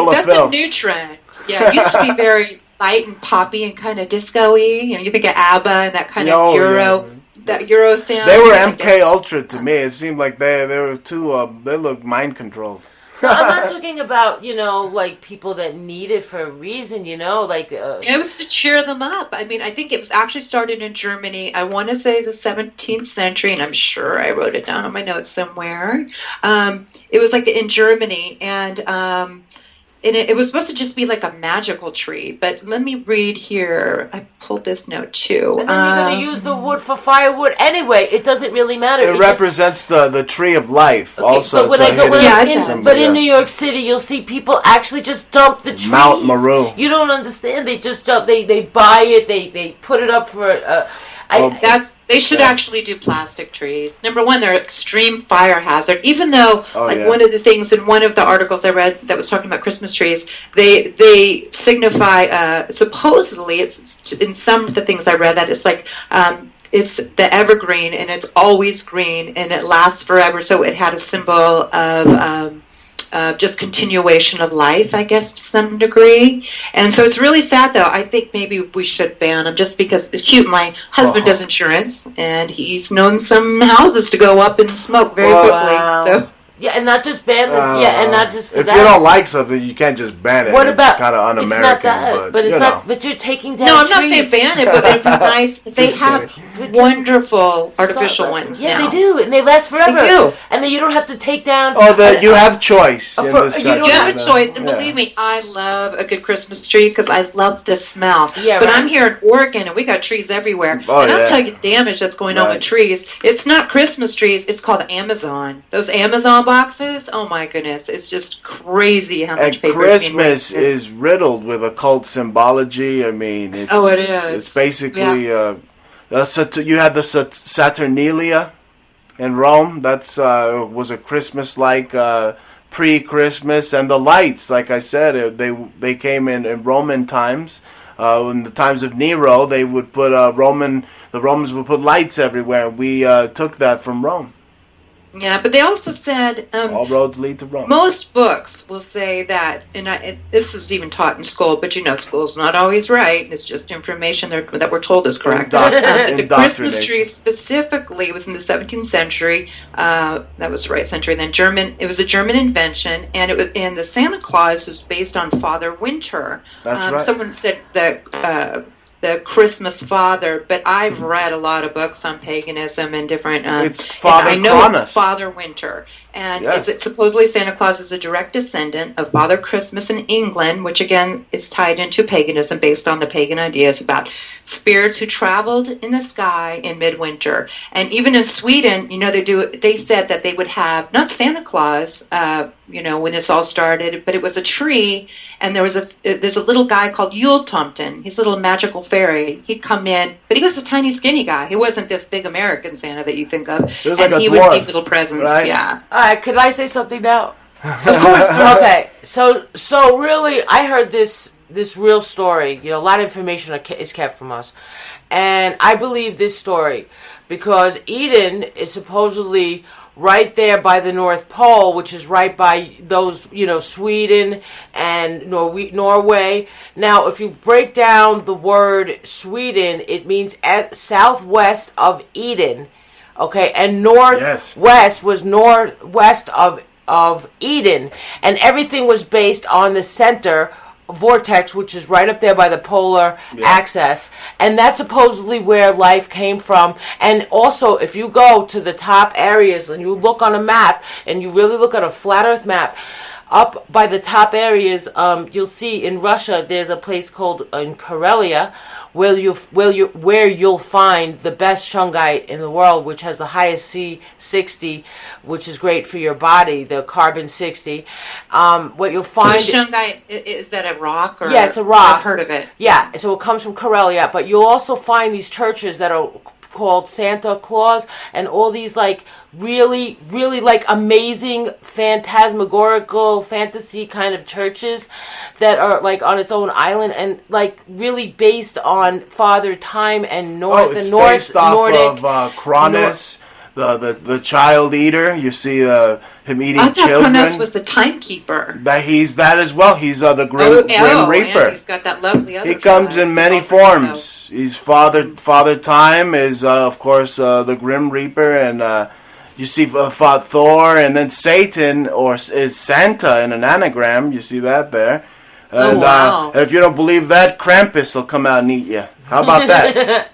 of Filth. That's a new trend. Yeah, it used to be very light and poppy and kind of disco-y. You think of ABBA and that kind of Euro. That Euro thing. They were MK Ultra to me. It seemed like they were too. They looked mind controlled. No, I'm not talking about like people that need it for a reason. It was to cheer them up. I mean, I think it was actually started in Germany. I want to say the 17th century, and I'm sure I wrote it down on my notes somewhere. It was like in Germany, and it was supposed to just be like a magical tree. But let me read here. I pulled this note too. And then you're going to use the wood for firewood anyway. It doesn't really matter. It represents the tree of life. Okay, also, but in New York City, you'll see people actually just dump the trees. Mount Maru. You don't understand. They just dump. They buy it. They put it up for. They should actually do plastic trees. Number one, they're extreme fire hazard. Even though, one of the things in one of the articles I read that was talking about Christmas trees, they signify. Supposedly, it's in some of the things I read that it's like it's the evergreen and it's always green and it lasts forever. So it had a symbol of just continuation of life, I guess, to some degree. And so it's really sad, though. I think maybe we should ban them just because it's cute. My husband does insurance, and he's known some houses to go up in smoke very quickly. Wow. So. Yeah, and not just ban them. Yeah, and not just for if that. you don't like something, you can't just ban it. What about? It's kind of un-American, it's not that, but it's you not. know. But you're taking down. No, I'm not trees. saying ban it, but it'd be nice. They have wonderful artificial ones. Yeah, now. they do, and they last forever. They do. And then you don't have to take down. Oh, you have choice. In this You country, have a choice, and believe me, I love a good Christmas tree because I love the smell. Yeah, but right. I'm here in Oregon, and we got trees everywhere. Oh, and I'll yeah. tell you the damage that's going on with trees. It's not Christmas trees. It's called Amazon. Those Amazon boxes, oh my goodness. It's just crazy how much And paper Christmas is riddled with occult symbology. I mean, it's, it is. It's basically you had the Saturnalia in Rome. That's was a Christmas-like pre-Christmas, and the lights. Like I said, they came in Roman times. In the times of Nero, they would put the Romans would put lights everywhere. We took that from Rome. Yeah, but they also said all roads lead to Rome. Most books will say that, and this was even taught in school, but school's not always right. It's just information that we're told is correct. The Christmas tree specifically was in the 17th century. That was the right century. Then it was a German invention, and the Santa Claus was based on Father Winter. That's right. Someone said that. The Christmas Father, but I've read a lot of books on paganism and different. It's Father I know Cronus. it's Father Winter, and Yeah. supposedly Santa Claus is a direct descendant of Father Christmas in England, which again is tied into paganism based on the pagan ideas about spirits who traveled in the sky in midwinter. And even in Sweden, they said that they would have not Santa Claus, when this all started, but it was a tree, and there's a little guy called Yule-Tomten. He's a little magical fairy. He'd come in, but he was a tiny, skinny guy. He wasn't this big American Santa that you think of. He was like a he dwarf, would give little presents. right? Yeah. All right, could I say something now? Of course. Okay, so really, I heard this real story. A lot of information is kept from us, and I believe this story because Eden is supposedly right there by the North Pole, which is right by those, Sweden and Norway. Now, if you break down the word Sweden, it means southwest of Eden, okay, and northwest was northwest of Eden, and everything was based on the center vortex, which is right up there by the polar axis, and that's supposedly where life came from. And also, if you go to the top areas and you look on a map and you really look at a flat earth map, up by the top areas, you'll see in Russia there's a place called in Karelia where you'll find the best shungite in the world, which has the highest C60, which is great for your body, the carbon 60. What you'll find... So shungite, is that a rock? Or yeah, it's a rock. I've heard of it. Yeah, so it comes from Karelia, but you'll also find these churches that are called Santa Claus and all these really, really amazing phantasmagorical fantasy kind of churches that are on its own island and really based on Father Time and North and North based off Nordic of Cronus, the child eater. You see him eating I thought children. Cronus was the timekeeper. He's that as well. He's the Grim Reaper. Yeah, he's got that lovely other He comes in many forms. He's Father Time is of course the Grim Reaper, and you see Thor, and then Satan is Santa in an anagram. You see that there. And wow. If you don't believe that, Krampus will come out and eat you. How about that?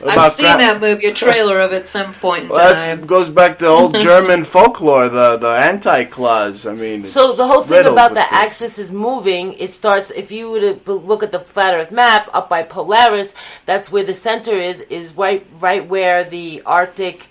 I've seen that movie, a trailer of it at some point in time. That goes back to old German folklore, the Anti-Claus. I mean, so the whole thing about the axis is moving. It starts, if you were to look at the flat Earth map up by Polaris, that's where the center is right where the Arctic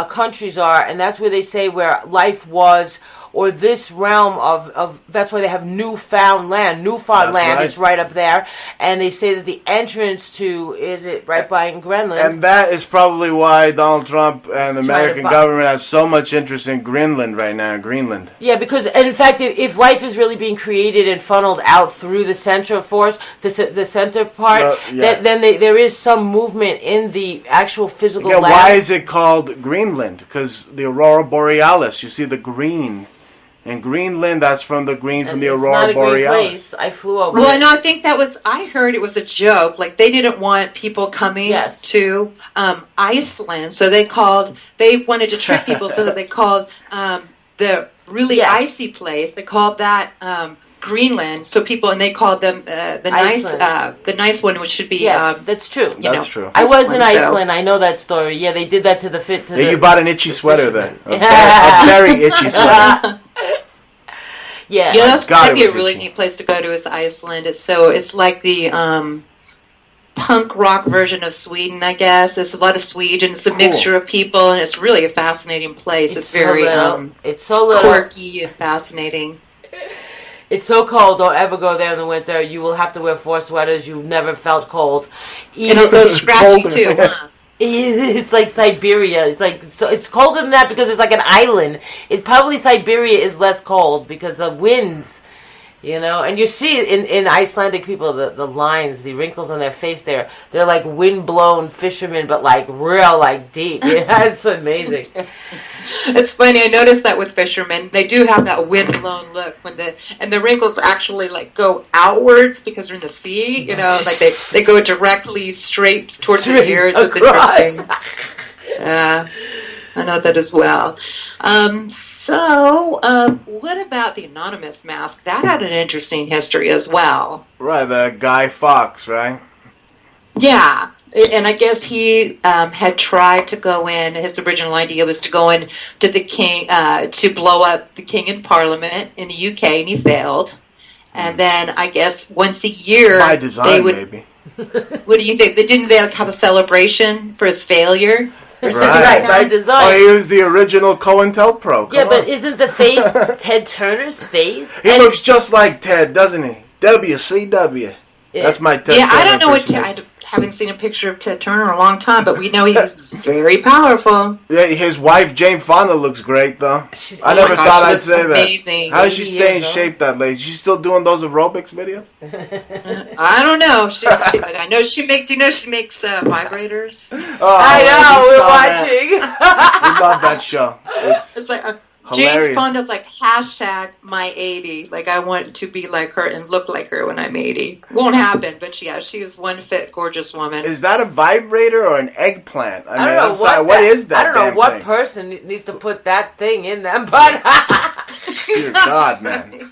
countries are, and that's where they say where life was, or this realm of that's why they have Newfoundland. Newfoundland is right up there, and they say that the entrance to is it right by in Greenland. And that is probably why Donald Trump and the American government has so much interest in Greenland right now. Greenland. Yeah, because and in fact, if life is really being created and funneled out through the central force, the center part, then there is some movement in the actual physical. Land. Why is it called Greenland? Because the aurora borealis. You see the green. And Greenland, that's from the green from the It's Aurora not a great Borealis. place. I flew over. Well, it. no, I think I heard it was a joke. Like, they didn't want people coming to Iceland, so they wanted to trick people, so that they called the really icy place, they called that Greenland. So and they called them the nice one, which should be. Yes, that's true. That's true. I was in Iceland. I know that story. Yeah, they did that to the fit. You bought an itchy sweater then. A very itchy sweater. Yeah, that'd be a really neat place to go to. Is Iceland. It's like the punk rock version of Sweden, I guess. There's a lot of Sweden. It's a mixture of people, and it's really a fascinating place. It's very it's so little. Quirky and fascinating. It's so cold. Don't ever go there in the winter. You will have to wear 4 sweaters. You've never felt cold. It'll go scratchy too. Huh? It's like Siberia. It's colder than that because it's like an island. Probably Siberia is less cold because the winds, and you see in Icelandic people the lines, the wrinkles on their face they're like wind-blown fishermen, but like real like deep. Yeah, it's amazing. It's funny. I noticed that with fishermen, they do have that wind-blown look and the wrinkles actually like go outwards because they're in the sea. Like they go directly straight towards the ears. It's interesting. I know that as well. So, what about the anonymous mask? That had an interesting history as well. Right, the Guy Fawkes, right? Yeah. And I guess he had tried to go in. His original idea was to go in to the king to blow up the king in Parliament in the UK, and he failed. And then I guess once a year, by design, maybe. What do you think? Didn't they have a celebration for his failure? Right, by design. Oh, he was the original COINTELPRO. Yeah, but isn't the face Ted Turner's face? He looks just like Ted, doesn't he? WCW. Yeah. That's my Ted Turner. I don't know what I haven't seen a picture of Ted Turner in a long time, but we know he's very powerful. Yeah, his wife Jane Fonda looks great though. I never thought I'd say amazing. That. How does she stay in shape, that lady? She's still doing those aerobics videos? I don't know. I know she makes. Do you know she makes vibrators? Oh, I know. We're watching. We love that show. It's like hilarious. Jane Fonda's like #my 80. Like, I want to be like her and look like her when I'm 80. Won't happen, but she is one fit, gorgeous woman. Is that a vibrator or an eggplant? I don't know what is that? I don't know what person needs to put that thing in them, but dear God, man.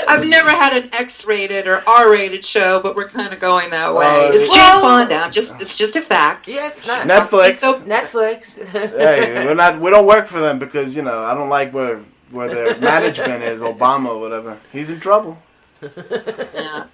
I've never had an X-rated or R-rated show, but we're kind of going that way. It's Jane Fonda. It's just a fact. Yeah, it's not. Netflix. Netflix. Hey, we don't work for them because I don't like where their management is. Obama or whatever. He's in trouble. Yeah.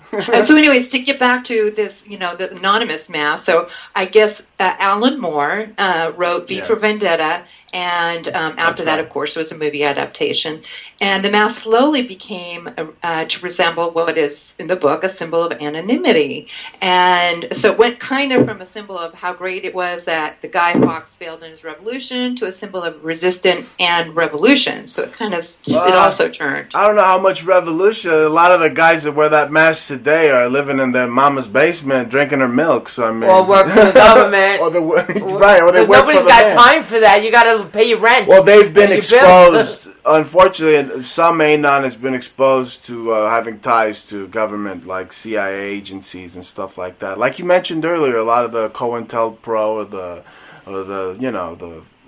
So anyways, to get back to this, the anonymous mask. So I guess Alan Moore wrote V for Vendetta, and after that, of course, there was a movie adaptation. And the mask slowly became to resemble what is in the book, a symbol of anonymity. And so it went kind of from a symbol of how great it was that the Guy Fawkes failed in his revolution to a symbol of resistance and revolution. So it kind of, it also turned. I don't know how much revolution. A lot of the guys that wear that mask today are living in their mama's basement drinking her milk. So I mean, or work for the government. or they work nobody's for the got time for that. You got to pay your rent. Well, they've been exposed. Unfortunately, some anon has been exposed to having ties to government, like CIA agencies and stuff like that. Like you mentioned earlier, a lot of the COINTELPRO or the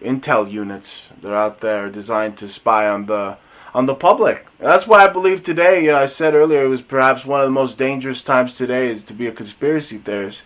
intel units, they're out there designed to spy on the public. And that's why I believe today, I said earlier, it was perhaps one of the most dangerous times today is to be a conspiracy theorist.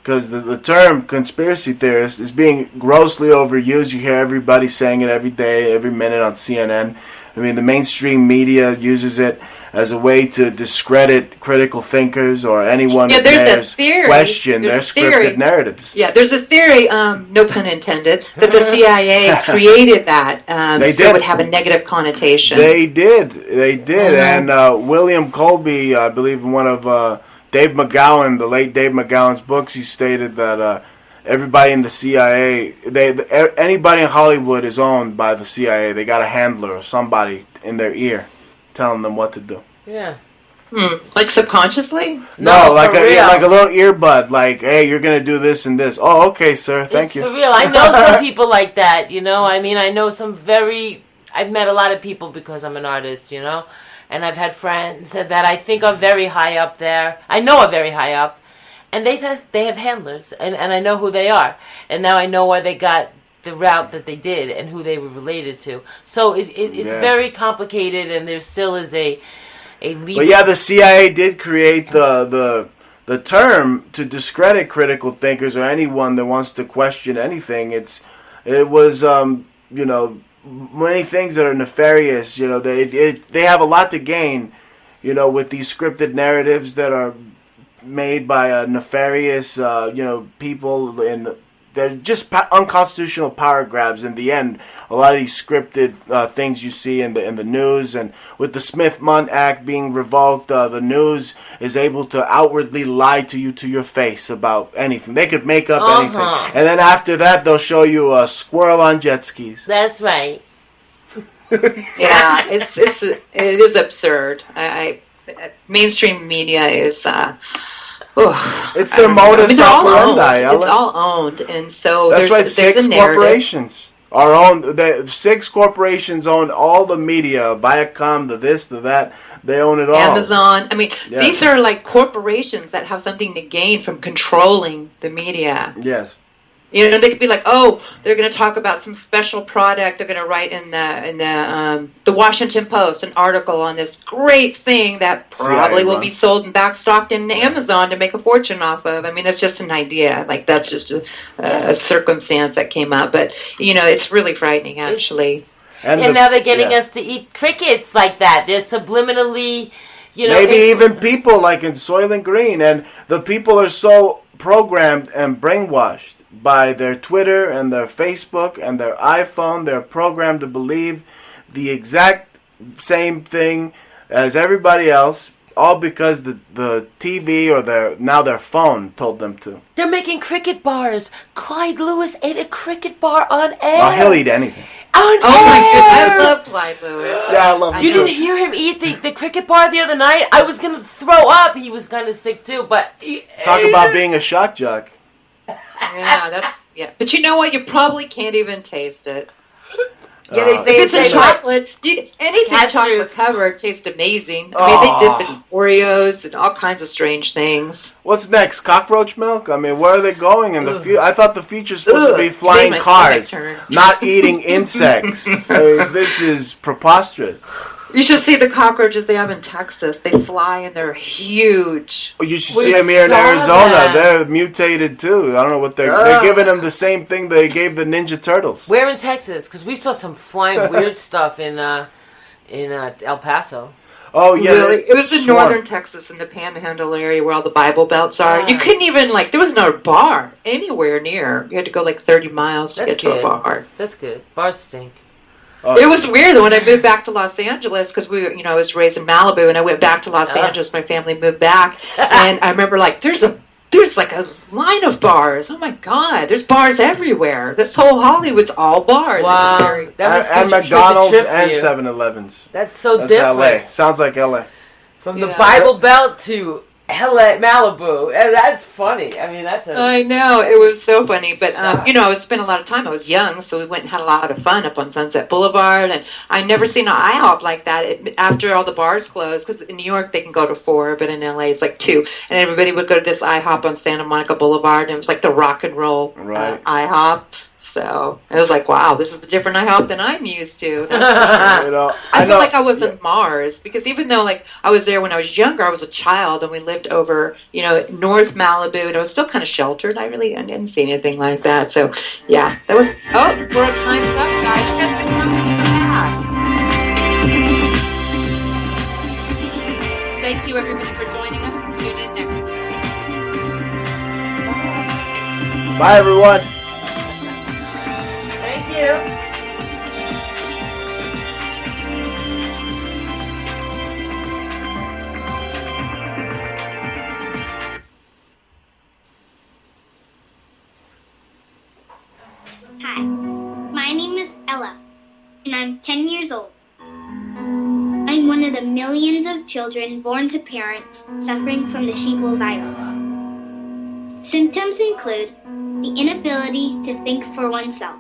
Because the term conspiracy theorist is being grossly overused. You hear everybody saying it every day, every minute on CNN. I mean, the mainstream media uses it as a way to discredit critical thinkers or anyone who dares question their scripted narratives. Yeah, there's a theory, no pun intended, that the CIA created that so it would have a negative connotation. They did. And William Colby, I believe in one of Dave McGowan, the late Dave McGowan's books, he stated that everybody in the CIA, anybody in Hollywood is owned by the CIA. They got a handler or somebody in their ear telling them what to do. Yeah. Like subconsciously? No, like a little earbud, like, hey, you're going to do this and this. Oh, okay, sir, thank you. It's for real. I know some people like that, I mean, I know some very... I've met a lot of people because I'm an artist, you know, and I've had friends that I think are very high up there. I know are very high up, and they have handlers, and I know who they are, and now I know why they got the route that they did and who they were related to. So it's very complicated, and there still is a legal. But yeah, the CIA did create the term to discredit critical thinkers or anyone that wants to question anything. It was you know, many things that are nefarious. You know, they have a lot to gain, you know, with these scripted narratives that are made by nefarious you know, people, and they're just unconstitutional power grabs in the end. A lot of these scripted things you see in the news, and with the Smith-Mundt Act being revoked, the news is able to outwardly lie to you to your face about anything. They could make up anything, and then after that they'll show you a squirrel on jet skis. That's right. Yeah, it is absurd. Mainstream media is. It's their modus operandi. It's all owned, and so that's why there's 6 corporations are owned. 6 corporations own all the media. Viacom, the this, the that. They own it all. Amazon. I mean, these are like corporations that have something to gain from controlling the media. Yes. You know, they could be like, oh, they're going to talk about some special product. They're going to write in the Washington Post an article on this great thing that probably will be sold and backstocked in Amazon to make a fortune off of. I mean, that's just an idea. Like, that's just a circumstance that came up. But, you know, it's really frightening, actually. And now they're getting us to eat crickets like that. They're subliminally, you know. Maybe even people like in Soylent Green. And the people are so programmed and brainwashed by their Twitter and their Facebook and their iPhone. They're programmed to believe the exact same thing as everybody else, all because the TV or their phone told them to. They're making cricket bars. Clyde Lewis ate a cricket bar on air. Oh, he'll eat anything. On air! My goodness, I love Clyde Lewis. Yeah, I love him. You didn't hear him eat the cricket bar the other night? I was going to throw up. He was kind of sick too, but... Talk about being a shock jock. Yeah, but you know what? You probably can't even taste it. Yeah, they say if it's chocolate. Anything chocolate covered tastes amazing. I mean, they dip in Oreos and all kinds of strange things. What's next? Cockroach milk? I mean, where are they going in the future? I thought the future's supposed to be flying cars, not eating insects. I mean, this is preposterous. You should see the cockroaches they have in Texas. They fly and they're huge. You should see them here in Arizona. That. They're mutated too. I don't know what they're giving them the same thing they gave the Ninja Turtles. Where in Texas? Because we saw some flying weird stuff in El Paso. Oh, yeah. Really? It was in northern Texas in the Panhandle area where all the Bible belts are. You couldn't even, there was no bar anywhere near. You had to go 30 miles to get to a bar. That's good. Bars stink. It was weird when I moved back to Los Angeles because I was raised in Malibu and I went back to Los Angeles. My family moved back, and I remember there's a line of bars. Oh my God, there's bars everywhere. This whole Hollywood's all bars. Wow, and McDonald's and 7-Elevens. That's different. LA. Sounds like LA. From the Bible Belt to LA, Malibu. That's funny. I mean, I know. It was so funny. But, I spent a lot of time. I was young, so we went and had a lot of fun up on Sunset Boulevard. And I never seen an IHOP like that after all the bars closed. Because in New York, they can go to 4, but in LA, it's 2. And everybody would go to this IHOP on Santa Monica Boulevard. And it was the rock and roll IHOP. So it was wow, this is a different IHOP than I'm used to. I feel like I was on Mars because even though I was there when I was younger, I was a child and we lived over North Malibu and I was still kind of sheltered. I didn't see anything like that. So yeah, that was. Oh, we're time's up, guys. You guys can come back. Thank you everybody for joining us and tune in next week. Bye everyone. Thank you. Hi, my name is Ella, and I'm 10 years old. I'm one of the millions of children born to parents suffering from the sheeple virus. Symptoms include the inability to think for oneself,